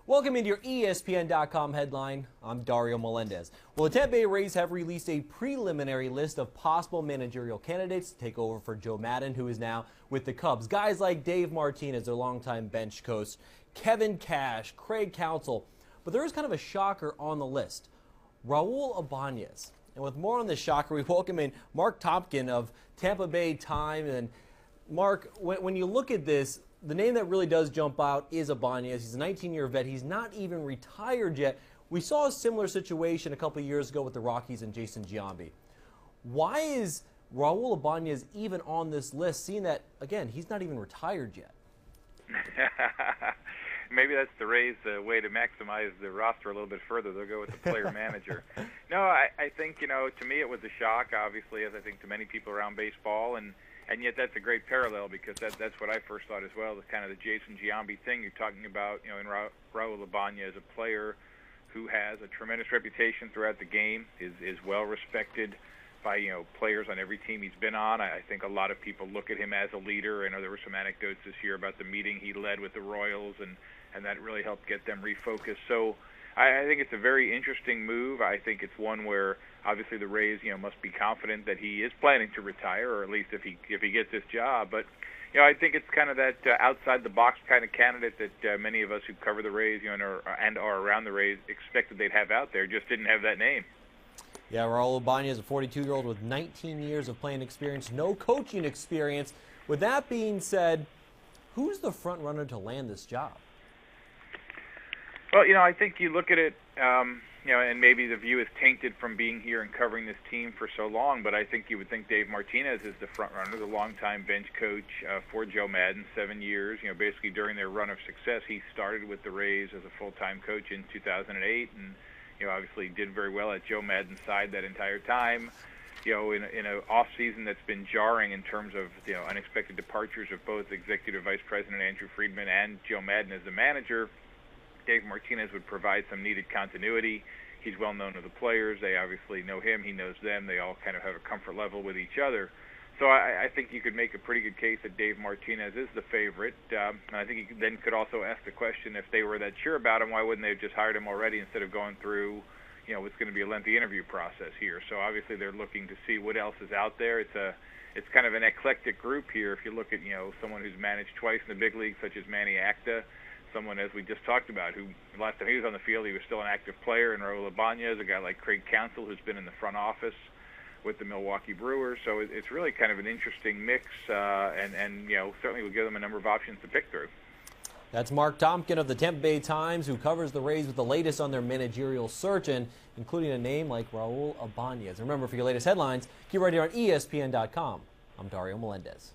Welcome into your ESPN.com headline. I'm Dario Melendez. Well, the Tampa Bay Rays have released a preliminary list of possible managerial candidates to take over for Joe Maddon, who is now with the Cubs. Guys like Dave Martinez, their longtime bench coach, Kevin Cash, Craig Counsell. But there is kind of a shocker on the list, Raul Ibanez. And with more on this shocker, we welcome in Marc Topkin of Tampa Bay Time. And Mark, when you look at this, the name that really does jump out is Ibanez. He's a 19-year vet. He's not even retired yet. We saw a similar situation a couple of years ago with the Rockies and Jason Giambi. Why is Raul Ibanez even on this list, seeing that, again, he's not even retired yet? Maybe that's the Rays' way to maximize the roster a little bit further. They'll go with the player manager. No, I think, to me it was a shock, obviously, as I think to many people around baseball, and yet that's a great parallel because that's what I first thought as well, the kind of the Jason Giambi thing you're talking about, in Raul Ibanez, a player who has a tremendous reputation throughout the game, is well respected by players on every team he's been on. I think a lot of people look at him as a leader. I know there were some anecdotes this year about the meeting he led with the Royals, and that really helped get them refocused. So I think it's a very interesting move. I think it's one where obviously the Rays, must be confident that he is planning to retire, or at least if he gets this job. But I think it's kind of that outside the box kind of candidate that many of us who cover the Rays, and are around the Rays expected they'd have out there, just didn't have that name. Yeah, Raul Ibanez, a 42-year-old with 19 years of playing experience, no coaching experience. With that being said, who's the front runner to land this job? Well, I think you look at it, and maybe the view is tainted from being here and covering this team for so long, but I think you would think Dave Martinez is the front runner, the longtime bench coach for Joe Maddon, 7 years. Basically during their run of success, he started with the Rays as a full-time coach in 2008, and obviously did very well at Joe Maddon's side that entire time. In an off season that's been jarring in terms of unexpected departures of both Executive Vice President Andrew Friedman and Joe Maddon as the manager, Dave Martinez would provide some needed continuity. He's well known to the players. They obviously know him. He knows them. They all kind of have a comfort level with each other. So I think you could make a pretty good case that Dave Martinez is the favorite. And I think you then could also ask the question, if they were that sure about him, why wouldn't they have just hired him already instead of going through, what's going to be a lengthy interview process here? So obviously they're looking to see what else is out there. It's kind of an eclectic group here. If you look at, someone who's managed twice in the big league, such as Manny Acta, someone, as we just talked about, who last time he was on the field, he was still an active player, and Raul Ibanez, a guy like Craig Counsell, who's been in the front office with the Milwaukee Brewers. So it's really kind of an interesting mix, and certainly will give them a number of options to pick through. That's Marc Topkin of the Tampa Bay Times, who covers the Rays with the latest on their managerial search, and including a name like Raul Ibanez. Remember, for your latest headlines, keep right here on ESPN.com. I'm Dario Melendez.